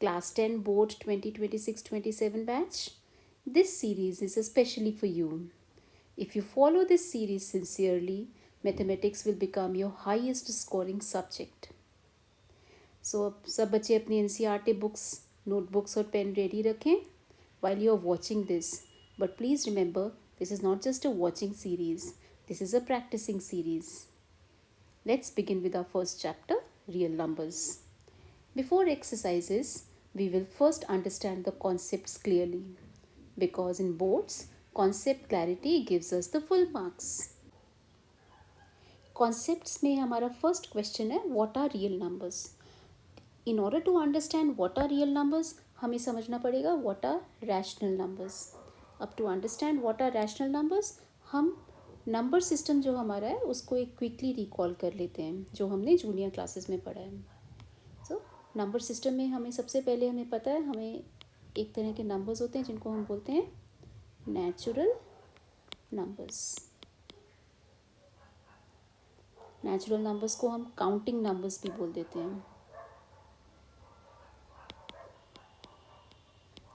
Class 10 Board 2026-27 batch. This series is especially for you. If you follow this series sincerely, mathematics will become your highest scoring subject. So सब बच्चे अपनी NCERT books, notebooks और pen ready रखें while you are watching this. But please remember, this is not just a watching series. This is a practicing series. Let's begin with our first chapter, real numbers. Before exercises, we will first understand the concepts clearly, because in boards, concept clarity gives us the full marks. Concepts में हमारा first question है, what are real numbers? In order to understand what are real numbers, हमें समझना पड़ेगा what are rational numbers. अब to understand what are rational numbers, हम number system जो हमारा है उसको एक क्विकली रिकॉल कर लेते हैं जो हमने जूनियर क्लासेस में पढ़ा है. सो नंबर सिस्टम में हमें सबसे पहले हमें पता है हमें एक तरह के नंबर्स होते हैं जिनको हम बोलते हैं नेचुरल नंबर्स. नेचुरल नंबर्स को हम काउंटिंग नंबर्स भी बोल देते हैं.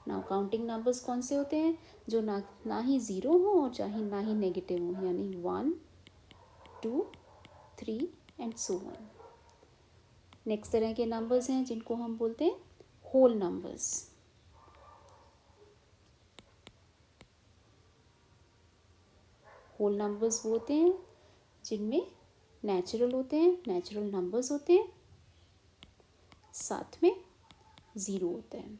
नाउ काउंटिंग नंबर्स कौन से होते हैं जो ना ही ज़ीरो हो और चाहे ना ही नेगेटिव हो, यानी 1, 2, 3 एंड सो ऑन. नेक्स्ट तरह के नंबर्स हैं जिनको हम बोलते हैं होल नंबर्स. होल नंबर्स वो होते हैं जिनमें नेचुरल होते हैं, नेचुरल नंबर्स होते हैं, साथ में ज़ीरो होता है.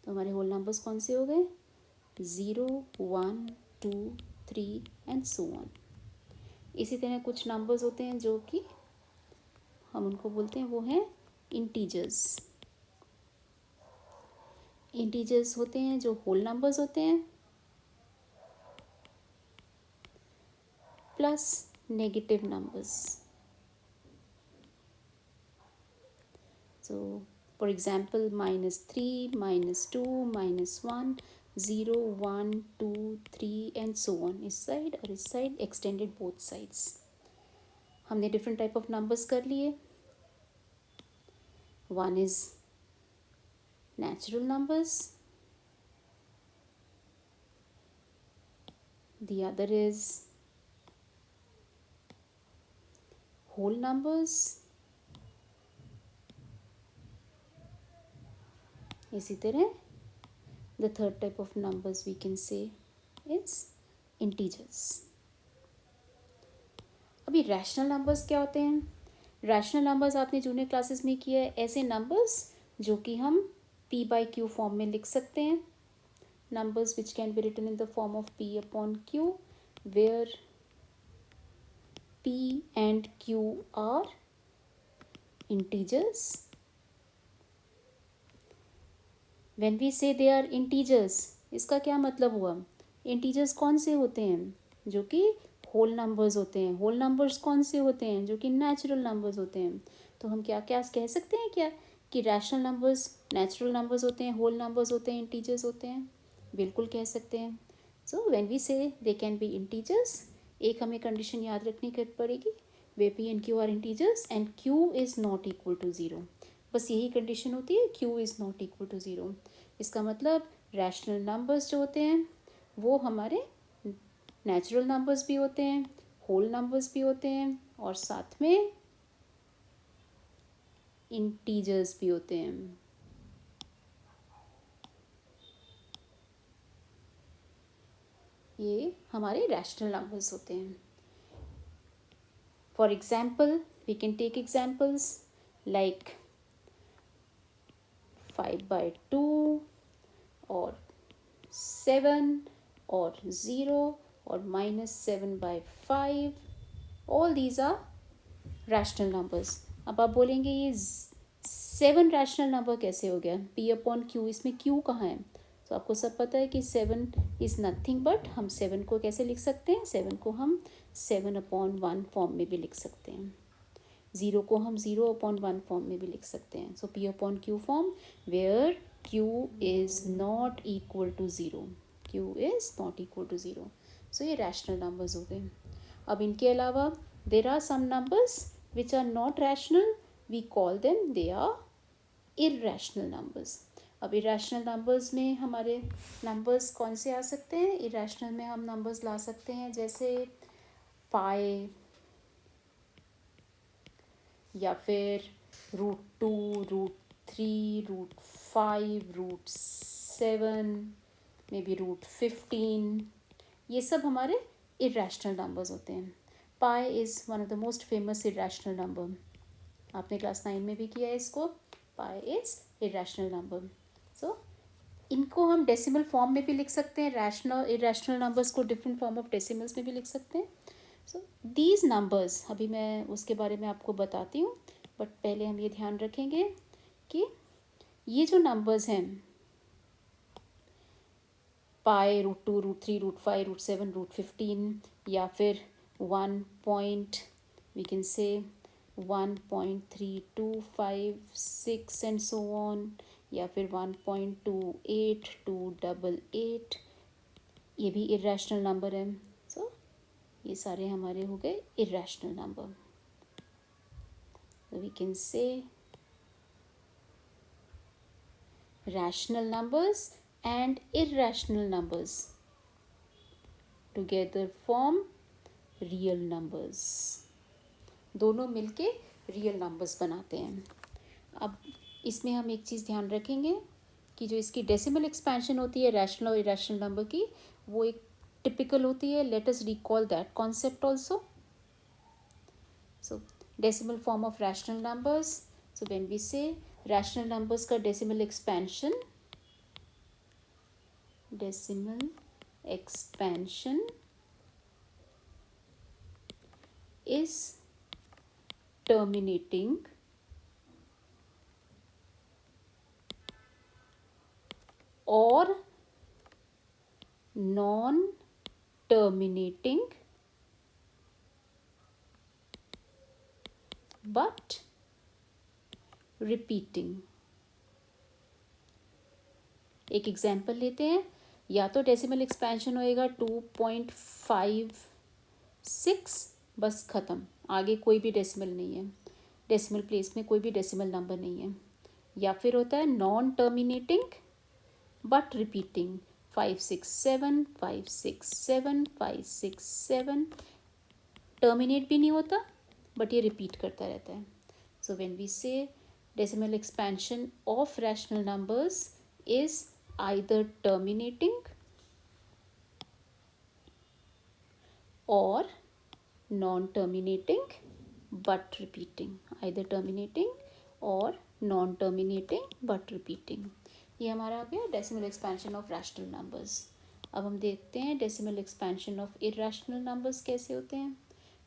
तो हमारे होल नंबर्स कौन से हो गए? 0, 1, 2, 3 एंड सो ऑन. इसी तरह कुछ नंबर्स होते हैं जो कि हम उनको बोलते हैं वो हैं इंटीजर्स. इंटीजर्स होते हैं जो होल नंबर्स होते हैं plus negative numbers. So for example -3, -2, -1, 0, 1, 2, 3 and so on. इस साइड और इस साइड एक्सटेंडेड बोथ साइड्स. हमने डिफरेंट टाइप ऑफ नंबर्स कर लिए. One is natural numbers, the other is whole numbers. इसी तरह the third type of numbers we can say is integers. अभी rational numbers क्या होते हैं? रैशनल नंबर्स आपने जूनियर क्लासेस में किया है. ऐसे नंबर्स जो कि हम p/q फॉर्म में लिख सकते हैं. Numbers which can be written in the form of p/q, where p and q are integers. When we say they are integers, इसका क्या मतलब हुआ? इंटीजर्स कौन से होते हैं? जो कि होल नंबर्स होते हैं. होल नंबर्स कौन से होते हैं? जो कि नेचुरल नंबर्स होते हैं. तो हम क्या क्या कह सकते हैं क्या कि रैशनल नंबर्स नेचुरल नंबर्स होते हैं, होल नंबर्स होते हैं, इंटीजर्स होते हैं? बिल्कुल कह सकते हैं. सो व्हेन वी से दे कैन बी इंटीजर्स, एक हमें कंडीशन याद रखनी पड़ेगी, where p and q are integers and q is not equal to zero. बस यही कंडीशन होती है, q is not equal to zero. इसका मतलब रैशनल नंबर्स जो होते हैं वो हमारे नेचुरल नंबर्स भी होते हैं, होल नंबर्स भी होते हैं और साथ में इंटीजर्स भी होते हैं. ये हमारे रैशनल नंबर्स होते हैं. For example we can take examples like 5/2 और 7 और 0 और -7/5. All these are rational numbers. अब आप बोलेंगे ये 7 रैशनल नंबर कैसे हो गया? p/q, इसमें q कहाँ है? तो आपको सब पता है कि 7 इज़ नथिंग बट, हम 7 को कैसे लिख सकते हैं? 7 को हम 7/1 फॉर्म में भी लिख सकते हैं. 0 को हम 0/1 फॉर्म में भी लिख सकते हैं. So p/q form where q is not equal to zero. q is not equal to zero. So ये रैशनल नंबर्स हो गए. अब इनके अलावा there are some numbers which are not rational. We call them, they are irrational numbers. अब irrational numbers में हमारे numbers कौन से आ सकते हैं? इरेशनल में हम नंबर्स ला सकते हैं जैसे पाई, या फिर √2, √3, √5, √7, मे बी √15, ये सब हमारे इरेशनल नंबर्स होते हैं। Pi is one of the most famous irrational number, आपने क्लास 9 में भी किया है इसको। Pi is irrational number. So इनको हम डेसिमल फॉर्म में भी लिख सकते हैं, रैशनल इरेशनल नंबर्स को डिफरेंट फॉर्म ऑफ डेसिमल्स में भी लिख सकते हैं। सो दीज नंबर्स, अभी मैं उसके बारे में आपको बताती हूँ, बट पहले हम ये ध्यान रखेंगे कि ये जो नंबर्स हैं पाई, √2, √3, √5, √7, √15, या फिर 1.3256 एंड सो ऑन, या फिर 1.28, 288, ये भी इरेशनल नंबर है। सो ये सारे हमारे हो गए irrational number. We can say rational numbers and irrational numbers together form real numbers, दोनों मिलके रियल नंबर्स बनाते हैं। अब इसमें हम एक चीज़ ध्यान रखेंगे कि जो इसकी डेसिमल एक्सपेंशन होती है रैशनल और इरेशनल नंबर की, वो एक टिपिकल होती है। Let us recall that concept also. So decimal form of rational numbers, so when we say rational numbers का decimal expansion is terminating or non-terminating but repeating। एक एग्जाम्पल लेते हैं, या तो डेसिमल एक्सपेंशन होएगा 2.56, बस ख़त्म, आगे कोई भी डेसिमल नहीं है, डेसिमल प्लेस में कोई भी डेसिमल नंबर नहीं है। या फिर होता है non terminating but repeating, 567, 567, 567, terminate भी नहीं होता बट ये रिपीट करता रहता है। सो व्हेन वी से decimal expansion of rational numbers is either terminating or non-terminating but repeating, either terminating or non-terminating but repeating, ये हमारा आ गया decimal expansion of rational numbers. अब हम देखते हैं decimal expansion of irrational numbers कैसे होते हैं।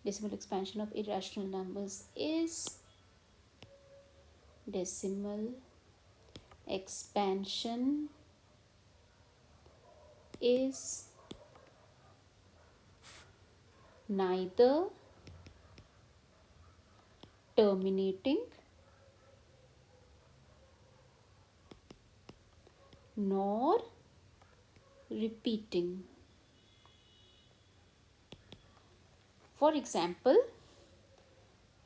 Decimal expansion of irrational numbers is decimal expansion is neither terminating nor repeating। For example,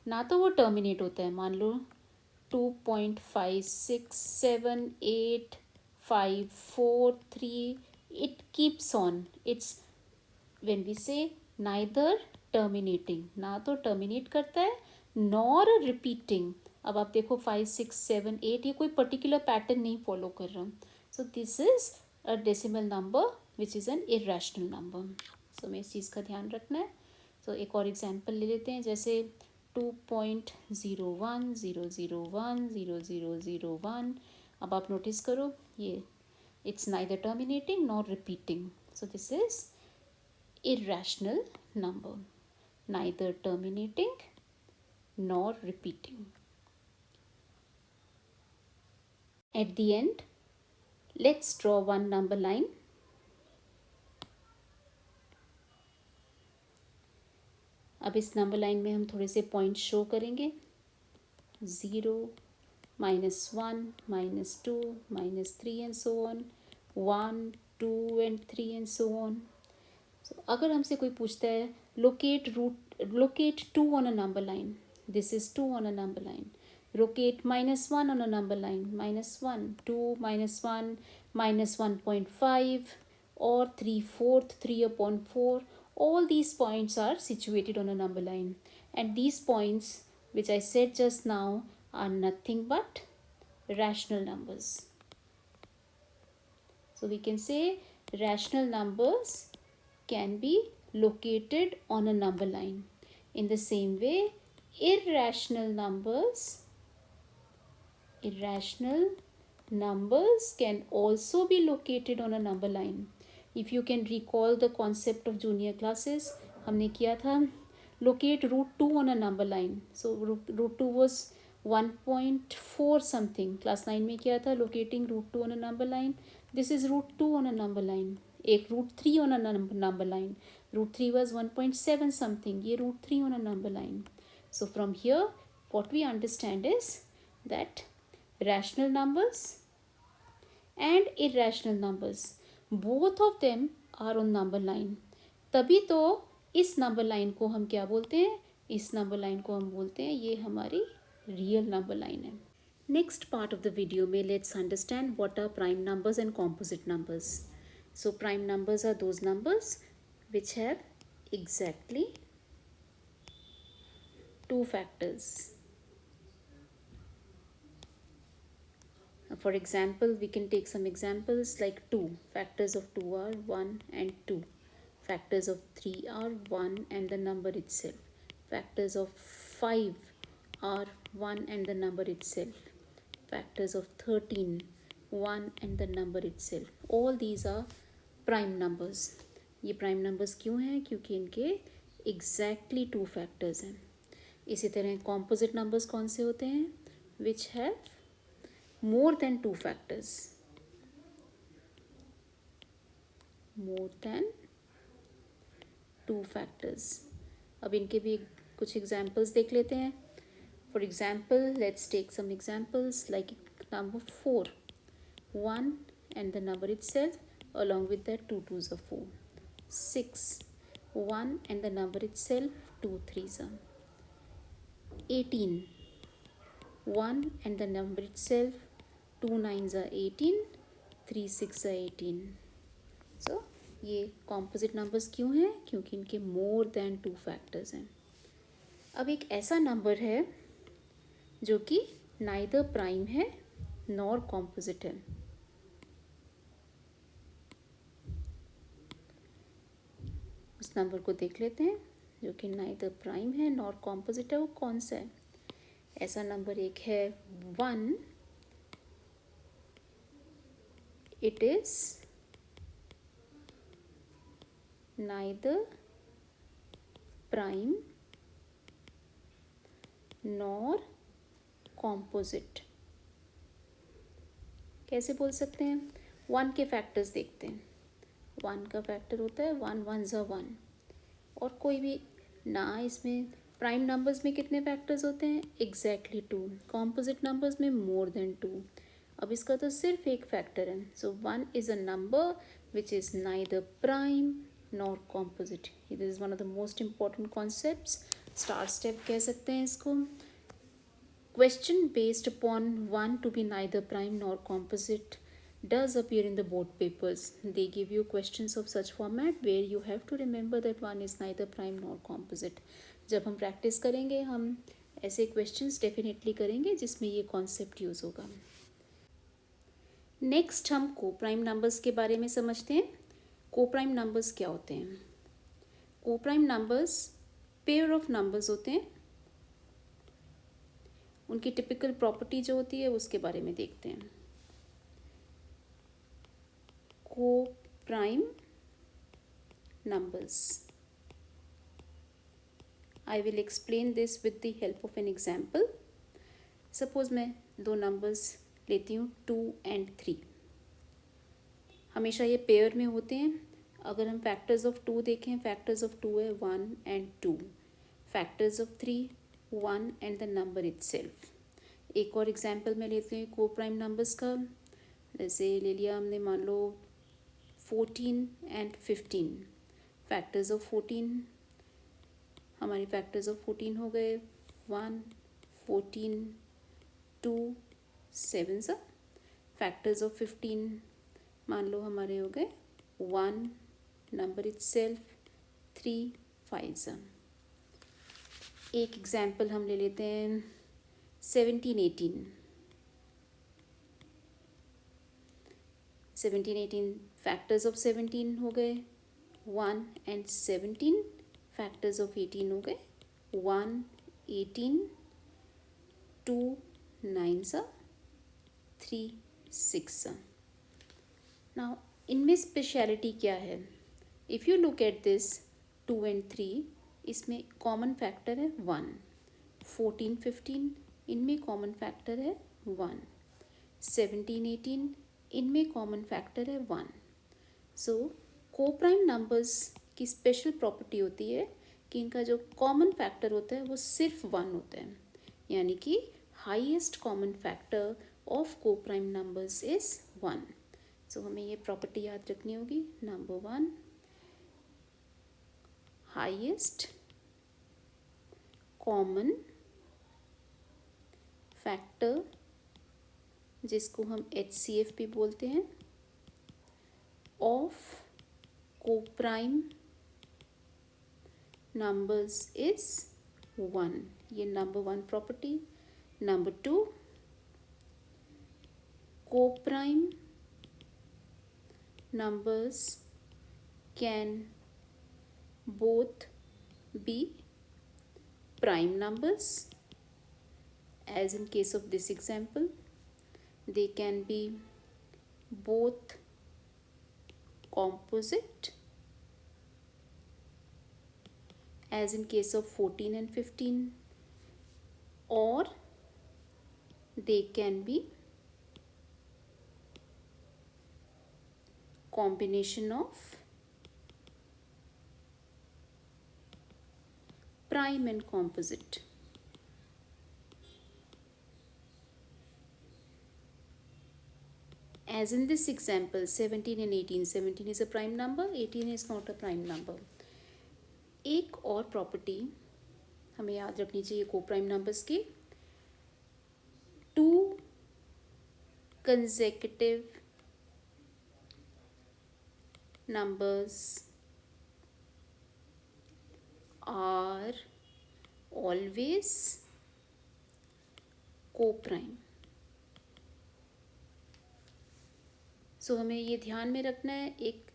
ना तो वो टर्मिनेट होता है, मान लो 2.567854 it keeps on, it's when we say neither terminating, ना तो टर्मिनेट करता है नॉर रिपीटिंग। अब आप देखो 5, 6, 7, 8 ये कोई पर्टिकुलर पैटर्न नहीं फॉलो कर रहा। So this is a decimal number which is an irrational number. So हमें इस चीज़ का ध्यान रखना है। सो एक और एग्जांपल ले लेते हैं, जैसे 2.0100100001। अब आप नोटिस करो ये it's neither terminating nor repeating, so this is irrational number, neither terminating nor repeating। At the end, let's draw one number line। अब इस नंबर लाइन में हम थोड़े से पॉइंट शो करेंगे, 0, -1, -2, -3 and so on, 1, 2 and 3 and so on. So, अगर हमसे कोई पूछता है locate 2 on a number line, this is 2 on a number line, locate -1 on a number line, -1, 2, -1, -1.5, or 3/4, 3/4. All these points are situated on a number line, and these points which I said just now are nothing but rational numbers. So we can say rational numbers can be located on a number line. In the same way, irrational numbers can also be located on a number line. If you can recall the concept of junior classes, हमने किया था locate √2 on a number line. So √2 was 1.4 something. Class 9 में किया था locating √2 on a number line. This is √2 on a number line. एक √3 on a number line. √3 was 1.7 something. ये √3 on a number line. So from here what we understand is that rational numbers and irrational numbers, both of them are on number line. तभी तो इस number line को हम क्या बोलते हैं? इस नंबर लाइन को हम बोलते हैं ये हमारी रियल नंबर लाइन है. Next part of the video में let's understand what are prime numbers and composite numbers. So prime numbers are those numbers which have exactly two factors. For example, we can take some examples like 2. Factors of 2 are 1 and 2. Factors of 3 are 1 and the number itself. Factors of 5 are 1 and the number itself. Factors of 13, 1 and the number itself. All these are prime numbers. ये prime numbers क्यों हैं? क्योंकि इनके exactly 2 factors हैं. इसी तरह composite numbers कौन से होते हैं? Which have more than 2 factors. More than 2 factors. अब इनके भी कुछ examples देख लेते हैं. For example, let's take some examples like number 4. 1 and the number itself, along with that 2 2s are 4. 6. 1 and the number itself, 2 3s are 18. 1 and the number itself, 2 9s are 18, 3 6 are 18. So ये composite numbers क्यों हैं? क्योंकि इनके more than 2 factors हैं. अब एक ऐसा number है जो कि neither prime है nor composite है. उस नंबर को देख लेते हैं जो कि neither prime है nor composite है. वो कौन सा है? ऐसा नंबर एक है 1. It is neither prime nor composite. कैसे बोल सकते हैं? 1 के फैक्टर्स देखते हैं. 1 का फैक्टर होता है 1 1 ज़ा 1. और कोई भी ना इसमें प्राइम नंबर्स में कितने फैक्टर्स होते हैं? एग्जैक्टली 2. कॉम्पोजिट नंबर्स में मोर देन 2. अब इसका तो सिर्फ एक फैक्टर है. सो 1 is a number which is neither prime nor composite. This is one of the most important concepts. Star step कह सकते हैं इसको. Question based upon 1 to be neither prime nor composite does appear in the board papers. They give you questions of such format where you have to remember that 1 is neither prime nor composite. जब हम practice करेंगे हम ऐसे questions definitely करेंगे जिसमें ये concept use होगा. Next हम कोप्राइम नंबर्स के बारे में समझते हैं. कोप्राइम नंबर्स क्या होते हैं? Coprime numbers pair of numbers होते हैं. उनकी टिपिकल प्रॉपर्टी जो होती है उसके बारे में देखते हैं. Coprime numbers. I will explain this with the help of an example. Suppose मैं दो नंबर्स लेती हूँ 2 and 3. हमेशा ये पेयर में होते हैं. अगर हम फैक्टर्स ऑफ 2 देखें, फैक्टर्स ऑफ 2 है 1 and 2. Factors of 3 1 and the number itself. एक और एग्जाम्पल मैं लेती हूँ कोप्राइम नंबर्स का. जैसे ले लिया हमने मान लो 14 and 15. फैक्टर्स ऑफ 14, हमारे फैक्टर्स ऑफ 14 हो गए 1 14 2 7 सा फैक्टर्स ऑफ 15 मान लो हमारे हो गए 1 नंबर इटसेल्फ 3 5 सा। एक एग्जाम्पल हम ले लेते हैं 17 18 17 18 फैक्टर्स ऑफ 17 हो गए 1 एंड 17 फैक्टर्स ऑफ 18 हो गए 1 18 2 9 सा 3 6 सा। नाउ इनमें स्पेशलिटी क्या है? If you look at this 2 and 3 इसमें कॉमन फैक्टर है 1। 14 15 इनमें कॉमन फैक्टर है 1। 17 18 इनमें कॉमन फैक्टर है 1। सो कोप्राइम नंबर्स की स्पेशल प्रॉपर्टी होती है कि इनका जो कॉमन फैक्टर होता है वो सिर्फ 1 होता है, यानी कि highest common factor of coprime numbers is 1। सो हमें ये प्रॉपर्टी याद रखनी होगी। नंबर 1 हाईएस्ट कॉमन फैक्टर, जिसको हम HCF भी बोलते हैं, ऑफ कोप्राइम नंबर्स इज 1। ये number 1 property. Number 2 coprime numbers can both be prime numbers, as in case of this example they can be both composite, as in case of 14 and 15, or they can be combination of prime and composite. As in this example 17 and 18, 17 is a prime number, 18 is not a prime number. एक और property हमें याद रखनी चाहिए coprime numbers की। 2 consecutive numbers are always co-prime। सो हमें ये ध्यान में रखना है, एक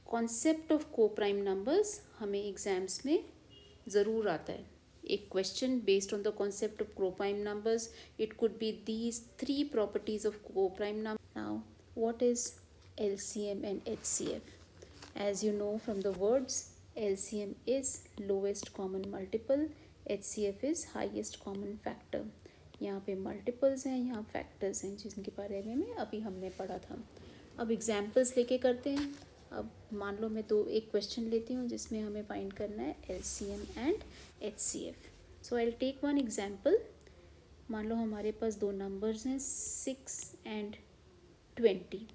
कॉन्सेप्ट ऑफ को-प्राइम नंबर्स हमें एग्जाम्स में ज़रूर आता है। एक question based on the concept of co-prime numbers, it could be these 3 properties of co-prime number. Now what is LCM and HCF? As you know from the words, LCM is lowest common multiple, HCF is highest common factor। यहाँ पे multiples हैं, यहाँ factors हैं, जिनके बारे में अभी हमने पढ़ा था। अब एग्जाम्पल्स लेके करते हैं। अब मान लो मैं एक क्वेश्चन लेती हूँ जिसमें हमें फाइंड करना है LCM and HCF। So I will take one example. मान लो हमारे पास 2 नंबर्स हैं 6 एंड 20।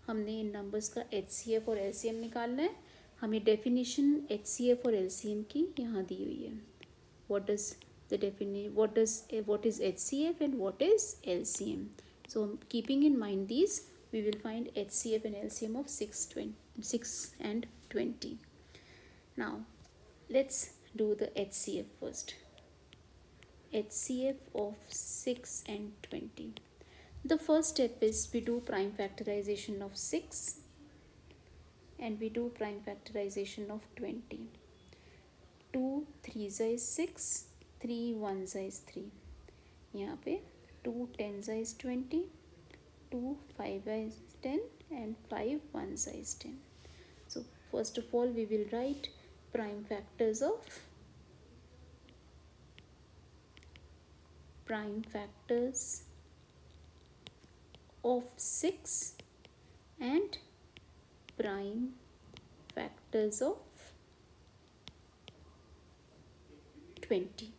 हमने इन नंबर्स का HCF और LCM निकालना है। हमें डेफिनेशन HCF और LCM की यहाँ दी हुई है। what is HCF and what is LCM? So keeping in mind these, we will find HCF and LCM of 6 and 20. Now let's do the HCF first. HCF of 6 and 20. The first step is we do prime factorization of 6 and we do prime factorization of 20. 2 3s is 6, 3 1s is 3। यहाँ पे 2 10s is 20, 2 5 is 10 and 5 1s is 10. So first of all we will write prime factors of 6 and prime factors of 20.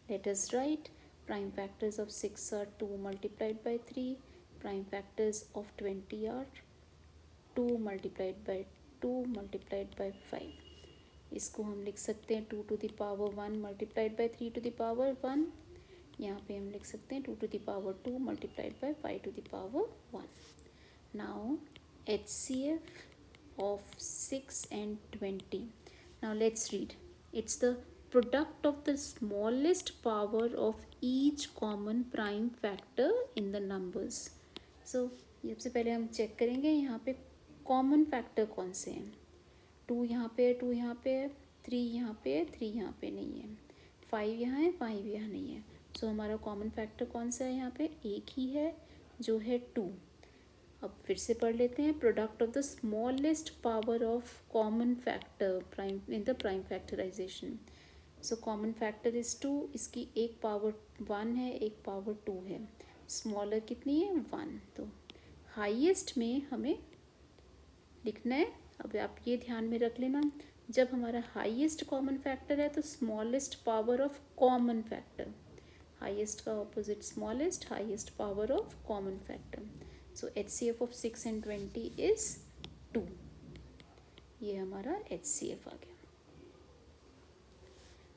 Let us write prime factors of 6 are 2 multiplied by 3, prime factors of 20 are 2 multiplied by 2 multiplied by 5। इसको हम लिख सकते हैं 2 to the power 1 multiplied by 3 to the power 1, यहाँ पे हम लिख सकते हैं 2 to the power 2 multiplied by 5 to the power 1. Now HCF of 6 and 20. Now let's read. It's the product of the smallest power of each common prime factor in the numbers. So सबसे पहले हम check करेंगे यहाँ पे common factor कौन से हैं. 2 यहाँ पे है, 2 यहाँ पे है, 3 यहाँ पे है, 3 यहाँ पे नहीं है, 5 यहाँ है, 5 यहाँ नहीं है. सो हमारा कॉमन फैक्टर कौन सा है यहाँ पे? एक ही है जो है 2. अब फिर से पढ़ लेते हैं. Product of the smallest power of common factor prime in the prime factorisation. So common factor is 2. इसकी एक पावर 1 है, एक पावर 2 है. स्मॉलर कितनी है? 1. तो हाईएस्ट में हमें लिखना है. अब आप ये ध्यान में रख लेना, जब हमारा हाईएस्ट कॉमन फैक्टर है तो smallest power of common factor. Highest का opposite smallest, highest power of common factor. So HCF of 6 and 20 is 2. ये हमारा HCF आ गया.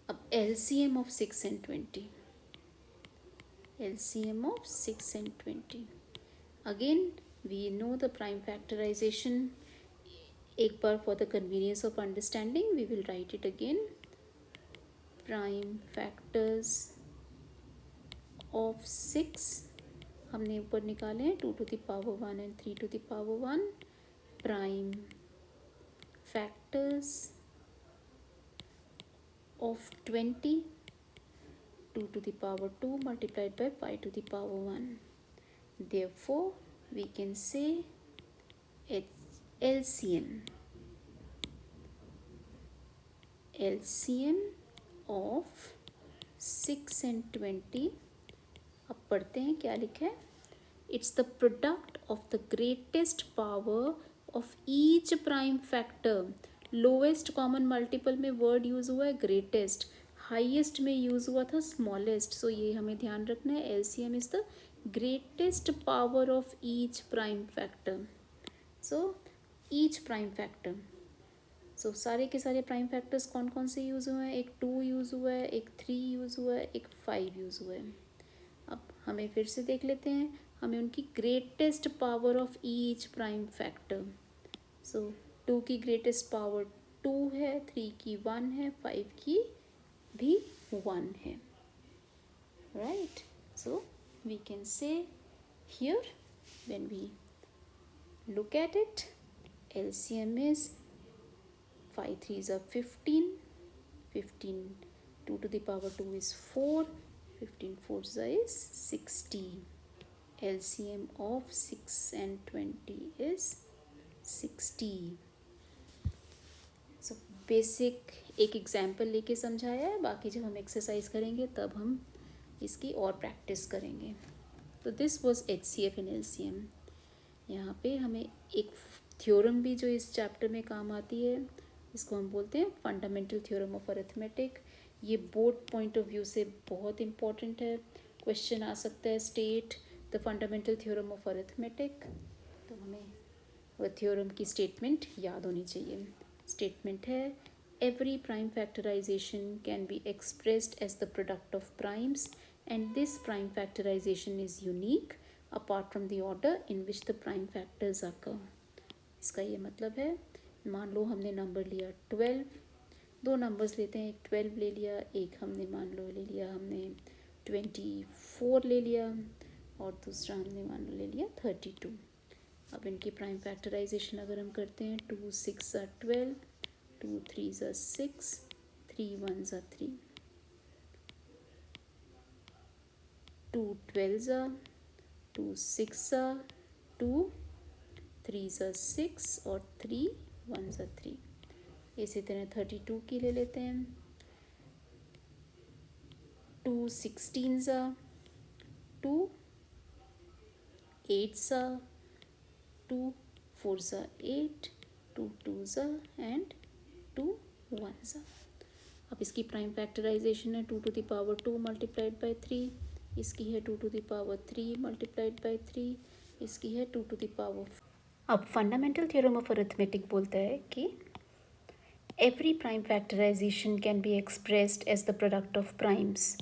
अब LCM of 6 and 20. LCM of 6 and 20. Again we know the prime factorization. एक बार for the convenience of understanding we will write it again. Prime factors of 6 हमने ऊपर निकाले हैं 2 to the power 1 and 3 to the power 1. Prime factors of 20, 2 to the power 2 multiplied by 5 to the power 1. Therefore we can say it's LCM of 6 and 20. अब पढ़ते हैं क्या लिखा है. It's the product of the greatest power of each prime factor. Lowest common multiple में word use हुआ है greatest, highest में यूज़ हुआ था स्मॉलेस्ट. सो ये हमें ध्यान रखना है. LCM is the greatest power of each prime factor. So each prime factor. So सारे के सारे प्राइम फैक्टर्स कौन कौन से यूज़ हुए हैं? एक 2 यूज़ हुआ है, एक 3 यूज़ हुआ है, एक 5 यूज़ हुआ है. अब हमें फिर से देख लेते हैं. हमें उनकी greatest power of each prime factor. So 2 की ग्रेटेस्ट पावर 2 है, 3 की 1 है, 5 की भी 1 है. Right. So we can say here when we look at it, LCM is 5 3s are 15, 15 2 to the power 2 is 4, 15 4s is 60. LCM of 6 and 20 is 60. So basic एक example लेके समझाया है. बाकी जब हम एक्सरसाइज करेंगे तब हम इसकी और प्रैक्टिस करेंगे. तो this was HCF and LCM. यहाँ पे हमें एक थ्योरम भी जो इस चैप्टर में काम आती है, इसको हम बोलते हैं फंडामेंटल थ्योरम ऑफ अरिथमेटिक. ये बोर्ड पॉइंट ऑफ व्यू से बहुत इम्पॉर्टेंट है. क्वेश्चन आ सकता है state the fundamental theorem of arithmetic. तो हमें वह थ्योरम की स्टेटमेंट याद होनी चाहिए. स्टेटमेंट है every prime factorisation can be expressed as the product of primes and this prime factorisation is unique apart from the order in which the prime factors occur. इसका ये मतलब है, मान लो हमने नंबर लिया 12. दो नंबर्स लेते हैं. एक 12 ले लिया, एक हमने मान लो ले लिया हमने 24 ले लिया, और दूसरा हमने मान लो ले लिया 32. अब इनकी प्राइम फैक्टराइजेशन अगर हम करते हैं 2 6 are 12, 2 3s are 6, 3 1s are 3, 2 12s are 2 6 are 2, 3s are 6 और 3 1s are 3. इसी तरह 32 की ले लेते हैं. 2 16s are 2, 8s are 2, 4s are 8, 2 2s are and 2 1s are. अब इसकी प्राइम फैक्टराइजेशन है 2 to the power 2 multiplied by 3. इसकी है 2 to the power 3 multiplied by 3. इसकी है 2 to the power. अब फंडामेंटल थ्योरम ऑफ अरिथमेटिक बोलता है कि every prime factorisation can be expressed as the product of primes.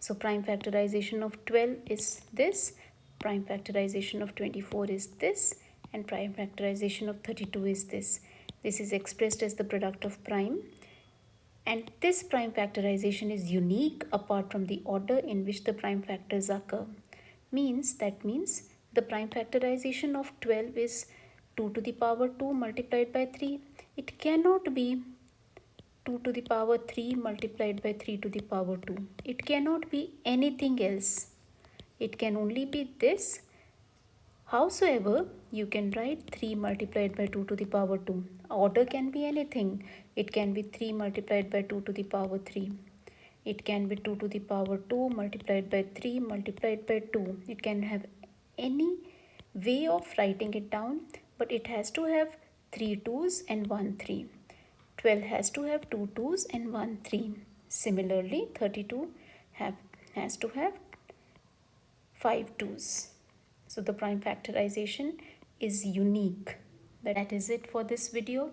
So prime factorization of 12 is this, prime factorization of 24 is this, and prime factorization of 32 is this. This is expressed as the product of prime, and this prime factorization is unique apart from the order in which the prime factors occur. That means the prime factorization of 12 is 2 to the power 2 multiplied by 3. It cannot be 2 to the power 3 multiplied by 3 to the power 2. It cannot be anything else. It can only be this. Howsoever, you can write 3 multiplied by 2 to the power 2. Order can be anything. It can be 3 multiplied by 2 to the power 3. It can be 2 to the power 2 multiplied by 3 multiplied by 2. It can have any way of writing it down, but it has to have 3 2's and 1 3. 12 has to have 2 2's and 1 3. Similarly, 32 has to have 5 2's. So the prime factorization is unique. That is it for this video.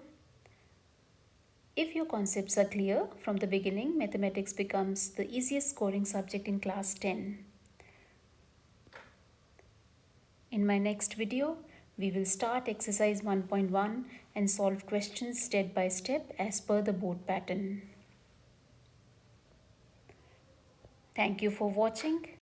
If your concepts are clear from the beginning, mathematics becomes the easiest scoring subject in class 10. In my next video, we will start exercise 1.1 and solve questions step by step as per the board pattern. Thank you for watching.